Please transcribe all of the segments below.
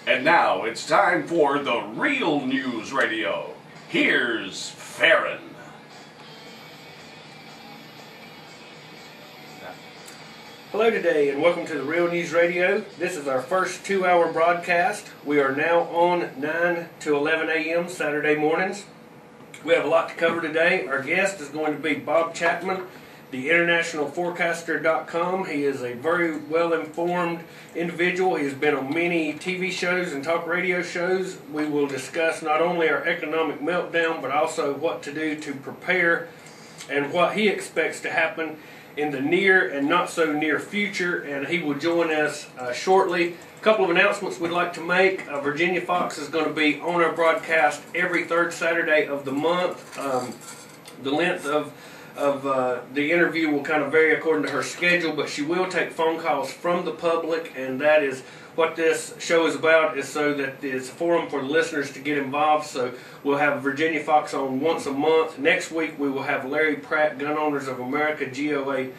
And now it's time for the Real News Radio. Here's Farron. Hello today and welcome to the Real News Radio. This is our first 2-hour broadcast. We are now on 9 to 11 a.m. Saturday mornings. We have a lot to cover today. Our guest is going to be Bob Chapman, the internationalforecaster.com. He is a very well-informed individual. He has been on many TV shows and talk radio shows. We will discuss not only our economic meltdown, but also what to do to prepare and what he expects to happen in the near and not so near future, and he will join us shortly. A couple of announcements we'd like to make. Virginia Fox is going to be on our broadcast every third Saturday of the month. The length of the interview will kind of vary according to her schedule, but she will take phone calls from the public, and that is what this show is about, is so that it's a forum for the listeners to get involved. So we'll have Virginia Fox on once a month. Next week we will have Larry Pratt, Gun Owners of America, GOA.com.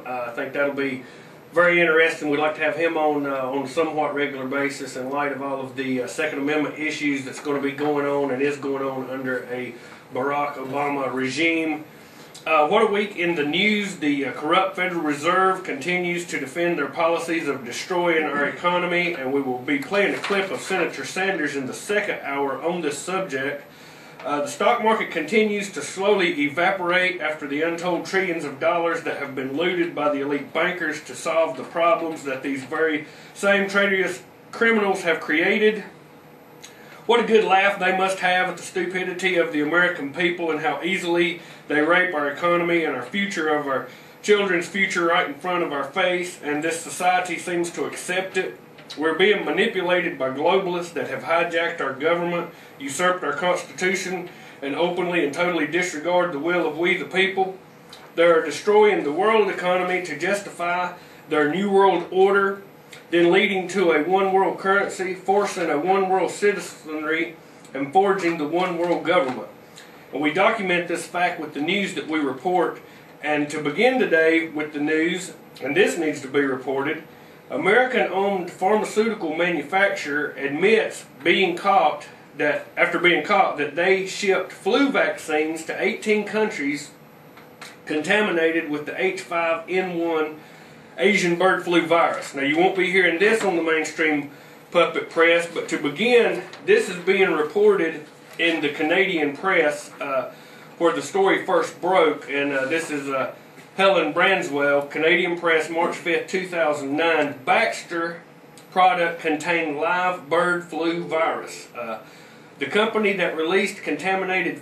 I think that'll be very interesting. We'd like to have him on a somewhat regular basis in light of all of the Second Amendment issues that's going to be going on and is going on under a Barack Obama regime. What a week in the news. The corrupt Federal Reserve continues to defend their policies of destroying our economy, and we will be playing a clip of Senator Sanders in the second hour on this subject. The stock market continues to slowly evaporate after the untold trillions of dollars that have been looted by the elite bankers to solve the problems that these very same traitorous criminals have created. What a good laugh they must have at the stupidity of the American people and how easily they rape our economy and our future, of our children's future, right in front of our face, and this society seems to accept it. We're being manipulated by globalists that have hijacked our government, usurped our Constitution, and openly and totally disregard the will of we the people. They're destroying the world economy to justify their New World Order, then leading to a one-world currency, forcing a one-world citizenry, and forging the one-world government. And we document this fact with the news that we report. And to begin today with the news, and this needs to be reported, American-owned pharmaceutical manufacturer admits after being caught that they shipped flu vaccines to 18 countries contaminated with the H5N1 Asian bird flu virus. Now, you won't be hearing this on the mainstream puppet press, but to begin, this is being reported in the Canadian press where the story first broke, and this is Helen Branswell, Canadian Press, March 5th, 2009. Baxter product contained live bird flu virus. The company that released contaminated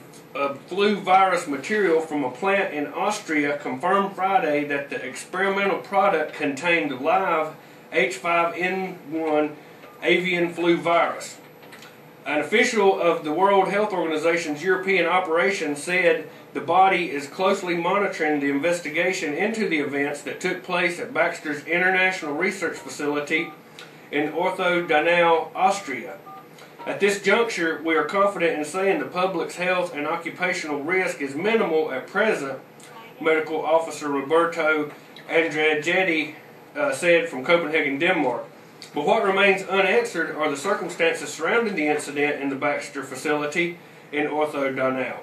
flu virus material from a plant in Austria confirmed Friday that the experimental product contained live H5N1 avian flu virus. An official of the World Health Organization's European operation said the body is closely monitoring the investigation into the events that took place at Baxter's International Research Facility in Ortho-Donau, Austria. At this juncture, we are confident in saying the public's health and occupational risk is minimal at present, Medical Officer Roberto Andregetti said from Copenhagen, Denmark. But what remains unanswered are the circumstances surrounding the incident in the Baxter facility in Ortho-Donau.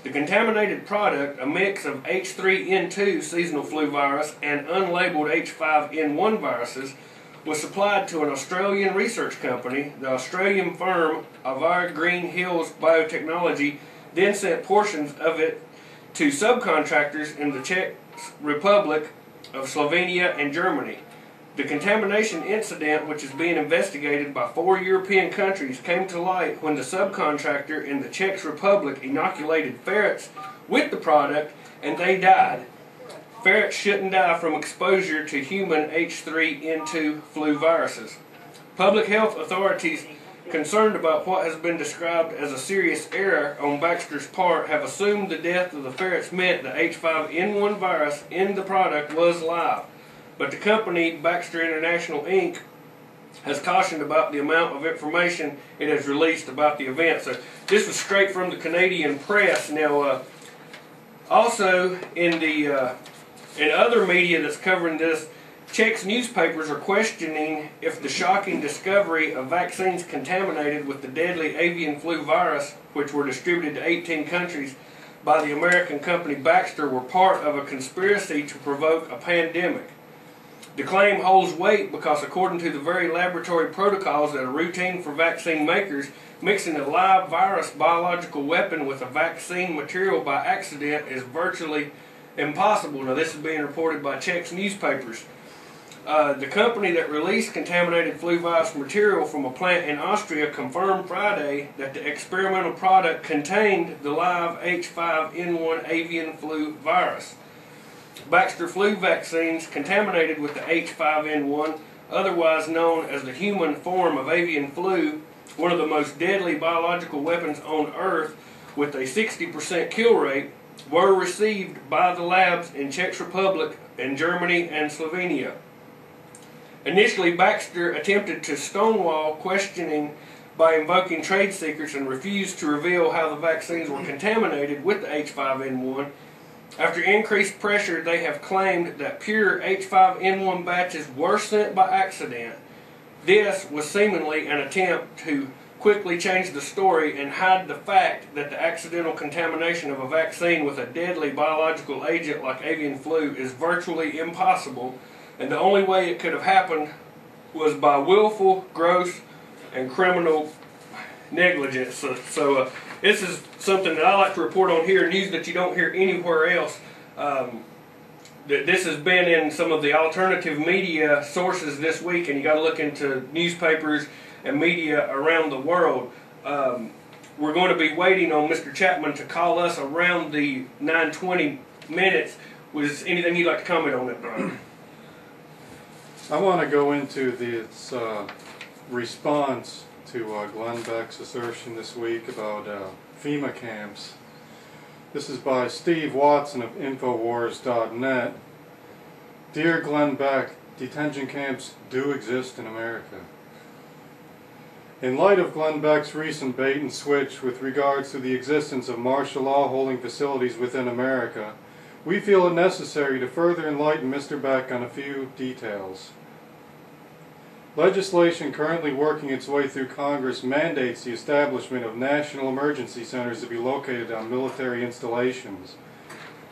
The contaminated product, a mix of H3N2 seasonal flu virus and unlabeled H5N1 viruses, was supplied to an Australian research company. The Australian firm Avar Green Hills Biotechnology then sent portions of it to subcontractors in the Czech Republic of Slovenia and Germany. The contamination incident, which is being investigated by 4 European countries, came to light when the subcontractor in the Czech Republic inoculated ferrets with the product and they died. Ferrets shouldn't die from exposure to human H3N2 flu viruses. Public health authorities concerned about what has been described as a serious error on Baxter's part have assumed the death of the ferrets meant the H5N1 virus in the product was live. But the company, Baxter International Inc., has cautioned about the amount of information it has released about the event. So this was straight from the Canadian press. Now, also in other media that's covering this, Czech's newspapers are questioning if the shocking discovery of vaccines contaminated with the deadly avian flu virus, which were distributed to 18 countries by the American company Baxter, were part of a conspiracy to provoke a pandemic. The claim holds weight because, according to the very laboratory protocols that are routine for vaccine makers, mixing a live virus biological weapon with a vaccine material by accident is virtually impossible. Now, this is being reported by Czech's newspapers. The company that released contaminated flu virus material from a plant in Austria confirmed Friday that the experimental product contained the live H5N1 avian flu virus. Baxter flu vaccines contaminated with the H5N1, otherwise known as the human form of avian flu, one of the most deadly biological weapons on Earth with a 60% kill rate, were received by the labs in Czech Republic and Germany and Slovenia. Initially, Baxter attempted to stonewall questioning by invoking trade secrets and refused to reveal how the vaccines were contaminated with the H5N1. After increased pressure, they have claimed that pure H5N1 batches were sent by accident. This was seemingly an attempt to quickly change the story and hide the fact that the accidental contamination of a vaccine with a deadly biological agent like avian flu is virtually impossible, and the only way it could have happened was by willful, gross, and criminal negligence. So this is something that I like to report on here, news that you don't hear anywhere else. This has been in some of the alternative media sources this week, and you got to look into newspapers and media around the world. We're going to be waiting on Mr. Chapman to call us around the 9:20 minutes. Was anything you'd like to comment on that, Brian? I want to go into this response to Glenn Beck's assertion this week about FEMA camps. This is by Steve Watson of Infowars.net. Dear Glenn Beck, detention camps do exist in America. In light of Glenn Beck's recent bait and switch with regards to the existence of martial law holding facilities within America, we feel it necessary to further enlighten Mr. Beck on a few details. Legislation currently working its way through Congress mandates the establishment of national emergency centers to be located on military installations.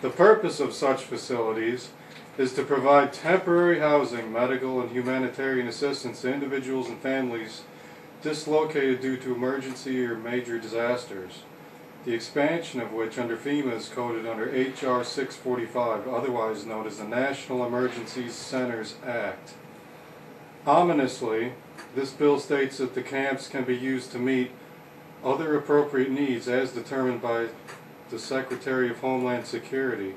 The purpose of such facilities is to provide temporary housing, medical, and humanitarian assistance to individuals and families dislocated due to emergency or major disasters, the expansion of which under FEMA is coded under H.R. 645, otherwise known as the National Emergency Centers Act. Ominously, this bill states that the camps can be used to meet other appropriate needs as determined by the Secretary of Homeland Security,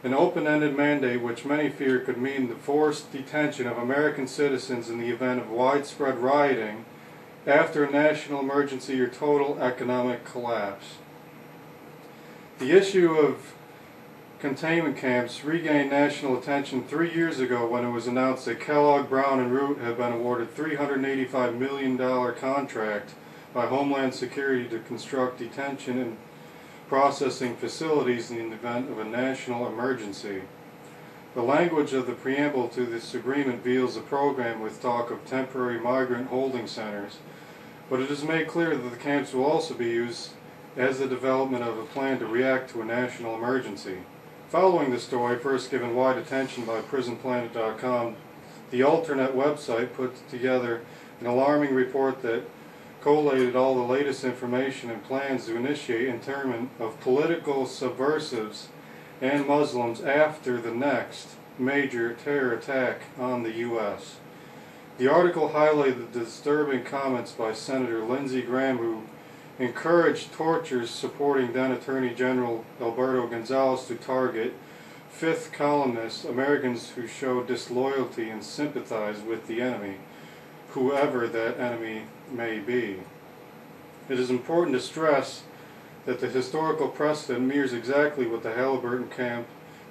an open-ended mandate which many fear could mean the forced detention of American citizens in the event of widespread rioting after a national emergency or total economic collapse. The issue of containment camps regained national attention 3 years ago when it was announced that Kellogg, Brown & Root had been awarded a $385 million contract by Homeland Security to construct detention and processing facilities in the event of a national emergency. The language of the preamble to this agreement veils a program with talk of temporary migrant holding centers, but it is made clear that the camps will also be used as the development of a plan to react to a national emergency. Following the story, first given wide attention by PrisonPlanet.com, the Alternet website put together an alarming report that collated all the latest information and plans to initiate internment of political subversives and Muslims after the next major terror attack on the U.S. The article highlighted the disturbing comments by Senator Lindsey Graham, who encouraged tortures supporting then Attorney General Alberto Gonzales to target fifth columnists, Americans who show disloyalty and sympathize with the enemy, whoever that enemy may be. It is important to stress that the historical precedent mirrors exactly what the Halliburton camp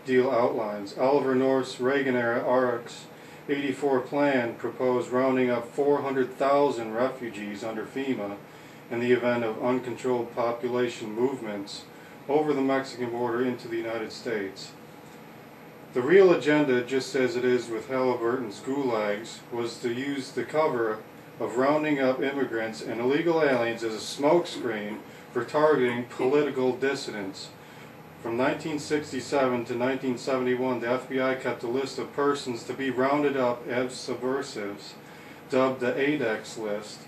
deal outlines. Oliver North's Reagan-era RX-84 plan proposed rounding up 400,000 refugees under FEMA in the event of uncontrolled population movements over the Mexican border into the United States. The real agenda, just as it is with Halliburton's gulags, was to use the cover of rounding up immigrants and illegal aliens as a smokescreen for targeting political dissidents. From 1967 to 1971, the FBI kept a list of persons to be rounded up as subversives, dubbed the ADEX list.